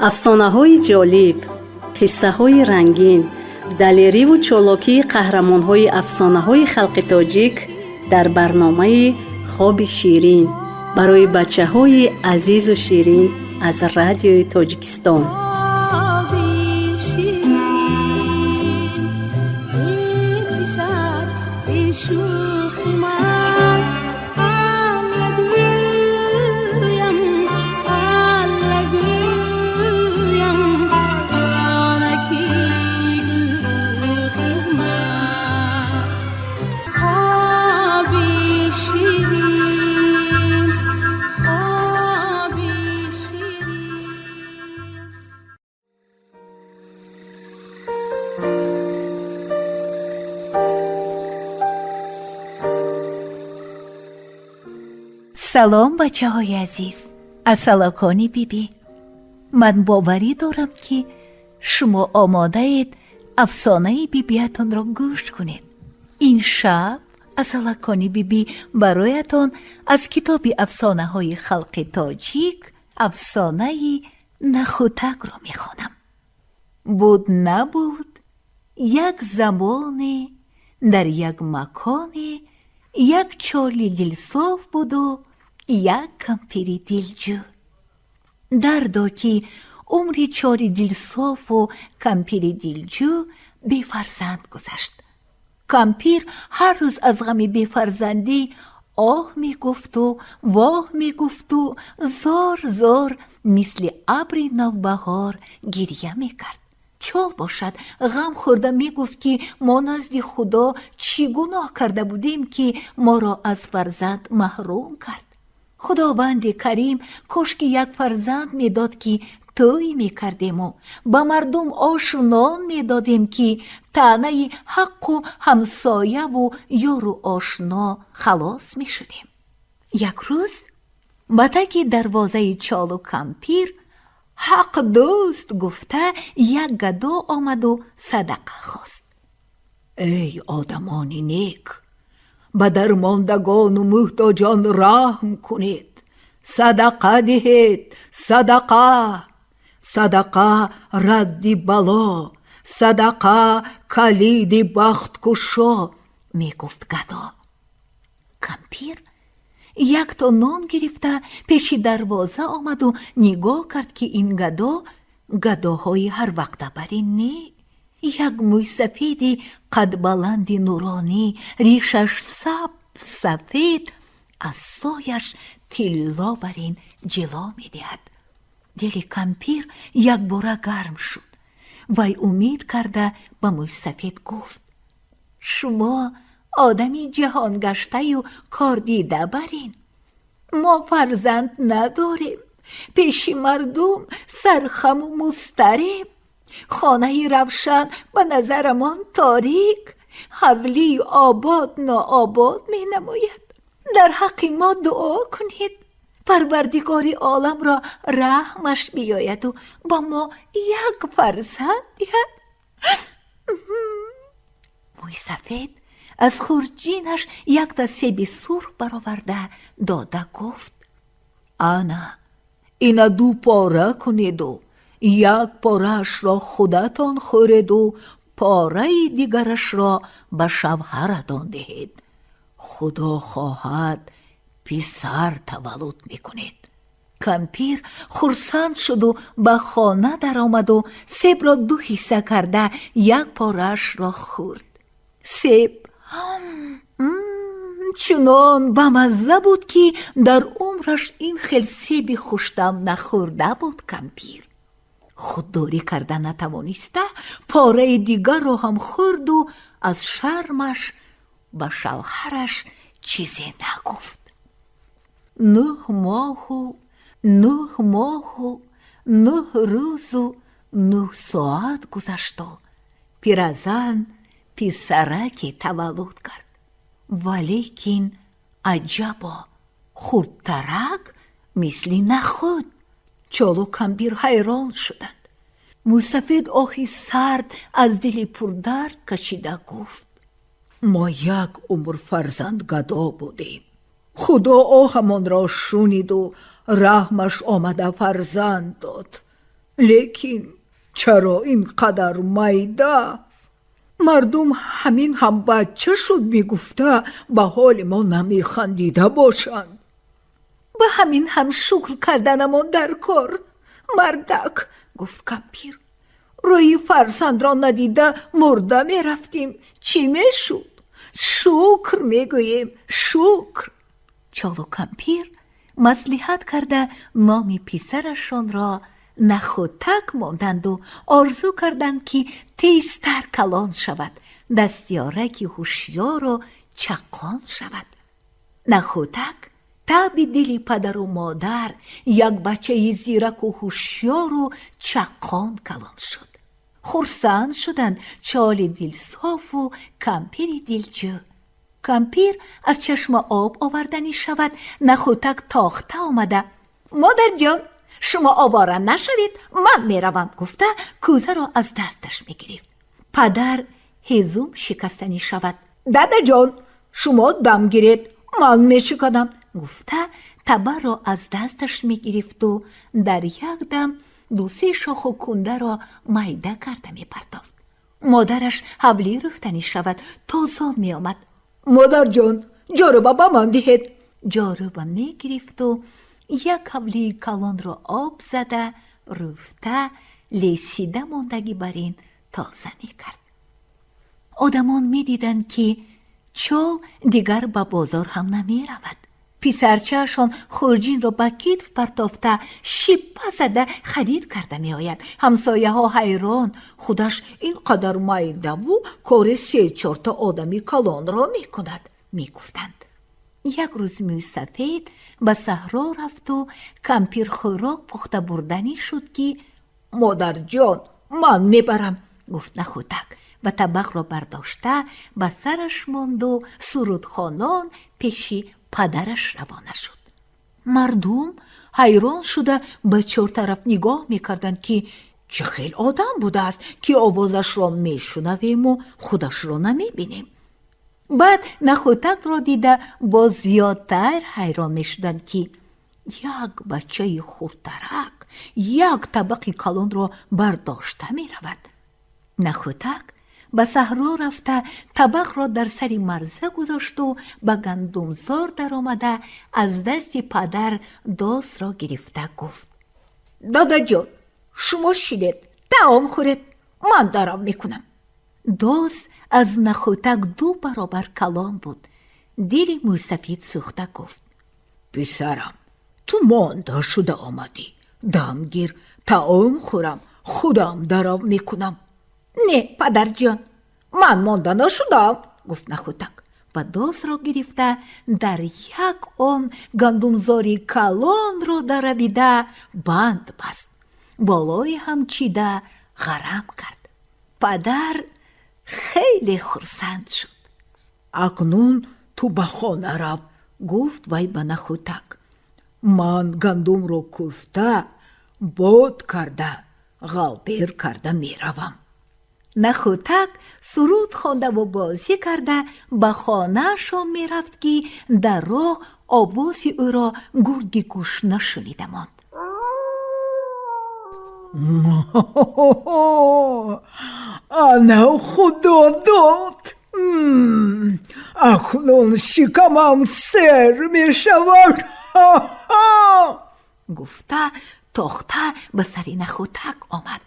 افسانه‌های جالب، قصه‌های رنگین، دلیری و چالاکی قهرمان‌های افسانه‌های خلق تاجیک در برنامه خواب شیرین برای بچه‌های عزیز و شیرین از رادیوی تاجیکستان. سلام بچه های عزیز، اسلاکانی بیبی. من باوری دارم که شما آماده اید افسانه بیبیتان را گوش کنید. این شب اسلاکانی بیبی برایتان از کتاب افسانه های خلق تاجیک افسانه نخوتک را میخوانم. بود نبود یک زمان در یک مکان یک چالی دلصاف بود و یک کمپیری دلجو. دردا که عمری چالی دلصاف و کمپیری دلجو بی فرزند گذشت. کمپیر هر روز از غم بی فرزندی آه می گفت و واه می گفت و زار زار مثل ابر نوبهار گریه می کرد. چال باشد غم خورده می گفت که ما نزد خدا چی گناه کرده بودیم که ما را از فرزند محروم کرد. خداوند کریم کاش که یک فرزند می داد که توی می کردیم و با مردم آش و نان می دادیم که طعنه حق و همسایه و یار و آشنا خلاص می شدیم. یک روز بتک دروازه چال و کمپیر حق دوست گفته یک گدا آمد و صدقه خواست. ای آدمان نیک، به درماندگان و محتاجان رحم کنید، صدقه دهید. صدقه رد بلا، صدقه کلید بخت کشا، می گفت گدا. کمپیر یک تا نان گرفته پیش دروازه آمد و نگاه کرد که این گداهای هر وقت بری نه. یک موی سفید قد بلند نورانی، ریشش سفید، از سایش طلا برین جلا می دهد. دل کمپیر یک باره گرم شد. وی امید کرده به موی سفید گفت: شما آدمی جهان گشته و کار دیده برین. ما فرزند نداریم، پیش مردم سرخم و مضطرب، خانه روشن به نظرمان تاریک، حولی آباد ناآباد می نماید. در حق ما دعا کنید پروردگار عالم را رحمش بیاید و با ما یک فرزند دهد. موی سفید از خورجینش یک تا سیب سرخ برآورده داده گفت: انا اینا دو پاره کنید و یک پارهش را خودتان خورید و پاره دیگرش را به شوهرتان دهید. خدا خواهد پسر تولد میکنید. کمپیر خرسند شد و به خانه در آمد و سیب را دو حصه کرده یک پارهش را خورد. سیب چنان بمزه بود که در عمرش این خیل سیب خوشدم نخورده بود. کمپیر خودداری کرده نتوانسته پاره دیگر را هم خورد و از شرمش به شوهرش چیزی نگفت. 9 ماه و 9 روز و 9 ساعت گذشت و پیرزن پسرکی تولد کرد. ولیکن عجبا، خردترک مثل نخود. چال و کمپیر حیران شدند. موسفید آهی سرد از دل پردرد کشیده گفت: ما یک عمر فرزند گدا بودیم. خدا آهمان را شنید و رحمش آمده فرزند داد. لیکن چرا اینقدر میده؟ مردم همین هم بچه شد میگفته به حال ما نمیخندیده باشند. به همین هم شکر کردنمان در کار. مردک، گفت کمپیر، روی فرزند را ندیده مرده می رفتیم، چی می شد؟ شکر می گوییم، شکر. چالو کمپیر مصلحت کرده نام پسرشان را نخوتک ماندند و آرزو کردند که تیزتر کلان شود، دستیارکی هوشیار و چقان شود. نخوتک تاب دل پدر و مادر یک بچه زیرک و هوشیار و چقان کلان شد. خرسند شدند چال دل صاف و کمپیر دلجو. کمپیر از چشم آب آوردنی شود، نخوتک تاخته آمده. مادر جان، شما آواره نشوید، من میروم، گفته کوزه را از دستش میگرفت. پدر هیزم شکستنی شود. دادا جان، شما دم گیرید، من میشکنم، گفته تبر را از دستش میگرفت و در یک دم دوسی شاخ و کنده را میده کرده میپرتافت. مادرش حولی رفتنی شود، تازان میآمد. مادر جان، جاروبه به من دهید. جاروبه میگرفت و یک حولی کلان را آب زده رفته لیسیده ماندگی بر این تازه میکرد. آدمان میدیدند که چال دیگر به بازار هم نمی رود. پسرچه‌شان خورجین را به کتف پرتافته شیپه زده خرید کرده می آید. همسایه ها حیران، خودش اینقدر میده و کار 3-4 تا آدمی کلان را می کند می گفتند. یک روز موسفید به صحرا رفت و کمپیر خوراک پخته بردنی شد که مادر جان، من میبرم، گفت نخوتک و طبق را برداشته به سرش ماند و سرودخوانان پیشی پدرش روانه شد. مردم حیران شده به 4 طرف نگاه میکردند که چه خیلی آدم بوده است که آوازش را میشنویم و خودش را نمیبینیم. بعد نخوتک را دیده با زیادتر حیران میشدند که یک بچه خردترک یک طبق کلان را برداشته می رود. نخوتک به صحرا رفته طبق را در سر مرزه گذاشت و به گندمزار در آمده از دست پدر داس را گرفته گفت دادا جان، شما شیرید، طعام خورید، من دارم میکنم. داس از نخوتک 2 برابر کلان بود. دل موسفید سوخته گفت پسرم، تو مانده شده آمدی، دمگیر، طعام خورم، خودم دارم میکنم. نه پدر جان، من مانده نشدم، گفت نخوتک و داس را گرفته در یک آن گندمزاری کلان را درآویده بند بست، بالای هم چیده غرم کرد. پدر خیلی خرسند شد. اکنون تو به خانه رو، گفت وی به نخوتک. من گندم رو کوفته باد کرده غلبیر کرده می روم. نخوتک سرود خوانده و بازی کرده به خانه شان می رفت که در راه آواز او را گرگ گوش نشنیده ماند. انا خدا داد، اکنون شکمم سر می شود. گفته تاخته به سر نخوتک آمد.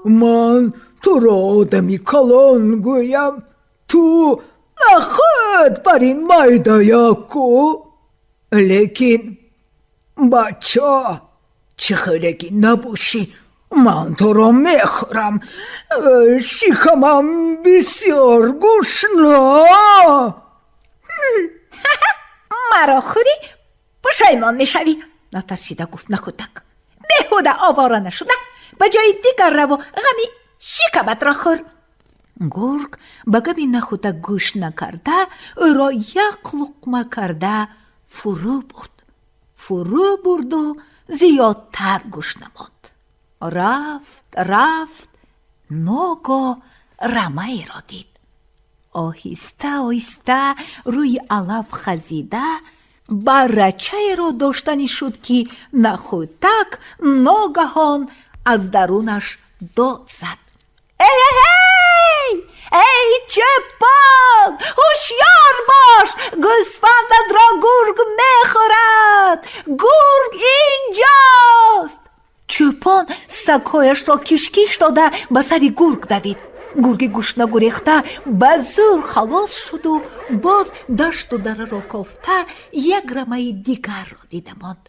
من تو را آدمی کلان گویم، تو نخواهد بر این میده یکو. لیکن بچه چه خیلی نباشی، من تو را میخورم، شکمم بسیار گشنه. مرا خوری پشیمان میشوی، نترسیده گفت نخوتک. بیهوده آواره نشده، به جای دیگر رو غمی شکمت را خور. گرگ به غم نخوتک گوش نکرده او را یک لقمه کرده فرو برد و زیادتر گوش نماند. رفت ناگاه رمه را دید. آهسته روی علف خزیده барачае ро доштанӣ шуд, ки нахӯтак ногаҳон аз дарунаш дод зад: эй, эй, чӯпон, ҳушёр бош! Гӯсфандатро гург мехӯрад! Гург инҷост! чӯпон сагҳояшро киш-киш дода ба сари гург давид. гурги гушна гурехта ба зур халос шуду боз дашту дараро кофта як рамаи дигарро дида монд.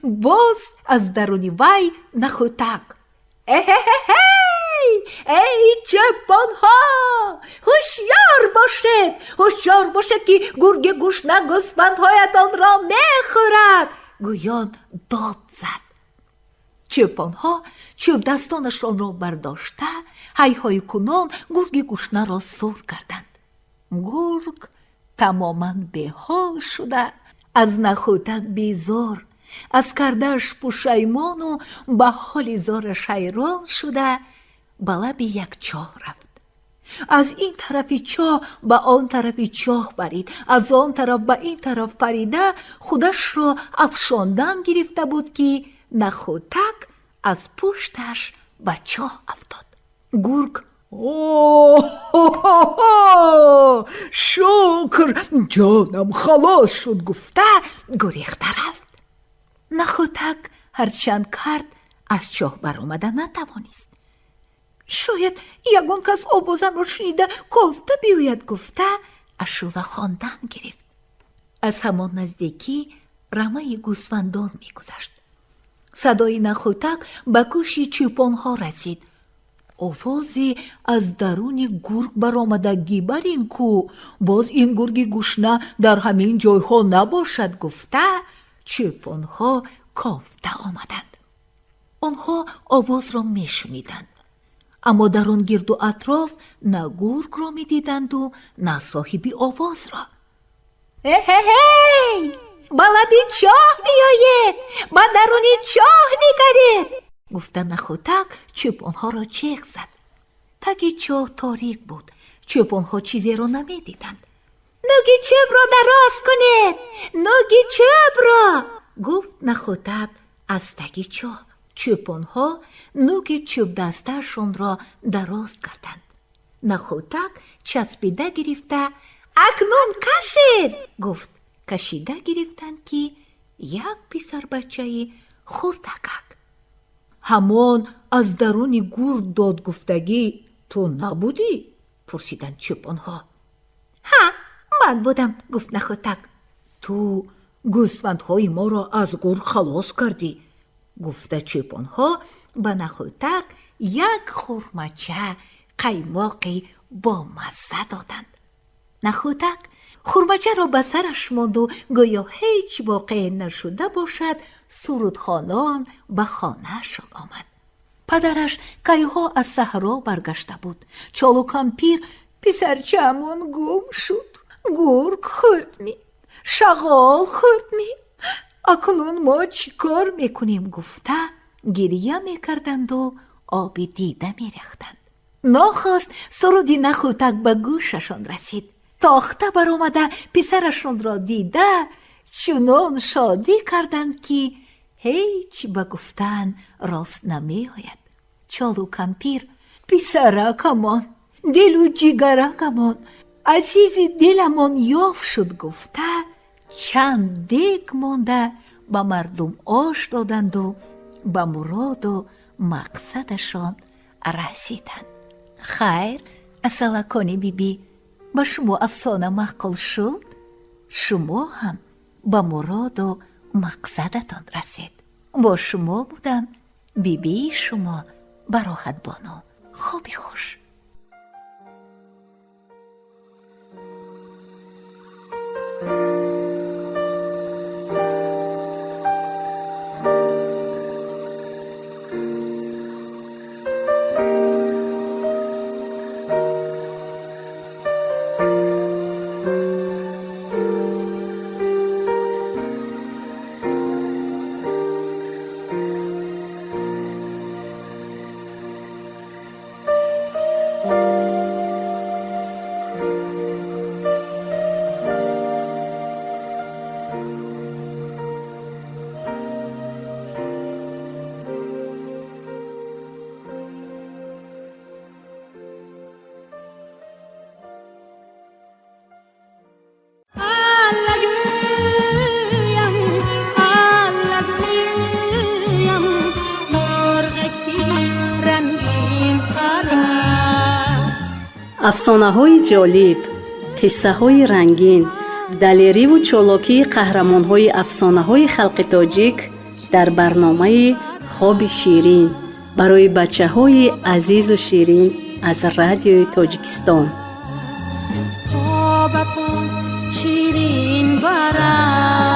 боз аз даруни вай нахӯтак: эй, чӯпонҳо, ҳушёр бошед, ки гурги гушна гӯсфандҳоятонро мехӯрад! гӯён дод зад. чӯпонҳо чӯбдастонашонро бардошта, ҳайҳой кунон гурги гушнаро сур карданд. гург тамоман беҳол шуда, аз нахӯтак безор, аз кардааш пушаймону ба ҳоли зораш ҳайрон шуда ба лаби як чоҳ рафт. аз ин тарафи чоҳ ба он тарафи чоҳ парид, аз он тараф ба ин тараф парида худашро афшондан гирифта буд, ки нахӯтак аз пушташ ба чоҳ афтод. гург: шукр, ҷонам халос шуд, гуфта гурехта рафт. нахӯтак ҳарчанд кард, аз чоҳ баромада натавонист. шояд ягон кас овозамро шунида кофта биёяд, гуфта ашула хондан гирифт. аз ҳамон наздикӣ рамаи гӯсфандон мегузашт. садои нахӯтак ба гӯши чӯпонҳо расид. овозе аз даруни гург баромадагӣ бар ин ку боз ин гурги гушна дар ҳамин ҷойҳо набошад, гуфта чӯпонҳо кофта омаданд. онҳо овозро мешуниданд, аммо дар он гирду атроф на гургро медиданду на соҳиби овозро. эй, ба лаби чоҳ биёед, ба даруни чоҳ нигаред, гуфта нахӯтак чӯпонҳоро чех зад. таги чоҳ торик буд, чӯпонҳо чизеро намедиданд. нӯги чӯбро дароз кунед, нӯги чӯбро, гуфт нахӯтак аз таги чоҳ. чӯпонҳо нӯги чӯбдастаашонро дароз карданд. нахӯтак часпида гирифта: акнун кашед, гуфт. кашида гирифтанд, ки як писарбачаи хурдакак. ҳамон аз даруни гург дод гуфтагӣ ту набудӣ? пурсиданд чӯпонҳо. ҳа, ман будам, гуфт нахӯтак. ту гӯсфандҳои моро аз гург халос кардӣ, гуфта чӯпонҳо ба нахӯтак як хурмача қаймоқи бомазза доданд. нахӯтак хурмачаро ба сараш монду гӯё ҳеҷ воқеъ нашуда бошад, сурудхонон ба хонаашон омад. падараш кайҳо аз саҳро баргашта буд. чолу кампир: писарчаамон гум шуд, гург хӯрд ми, шағол хӯрд ми, акнун мо чӣ кор мекунем, гуфта гирья мекарданду оби дида мерехтанд. нохост суруди нахӯтак ба гӯшашон расид. тохта баромада писарашонро дида чунон шодӣ карданд, ки ҳеҷ ба гуфтан рост намеояд. чолу кампир: писаракамон, дилу ҷигаракамон, азизи диламон ёв шуд, гуфта чанд дег монда ба мардум ош доданду ба муроду мақсадашон расиданд. хайр, асалакони бибӣ, ба шумо афсона маъқул шуд? шумо ҳам ба муроду мақсадатон расед. бо шумо будам бибии шумо, бароҳатбону. خوبی خوش. افسانه‌های جالب، قصه‌های رنگین، دلیری و چالاکی قهرمان‌های افسانه‌های خلق تاجیک در برنامه خواب شیرین برای بچه‌های عزیز و شیرین از رادیوی تاجیکستان. خواب شیرین برام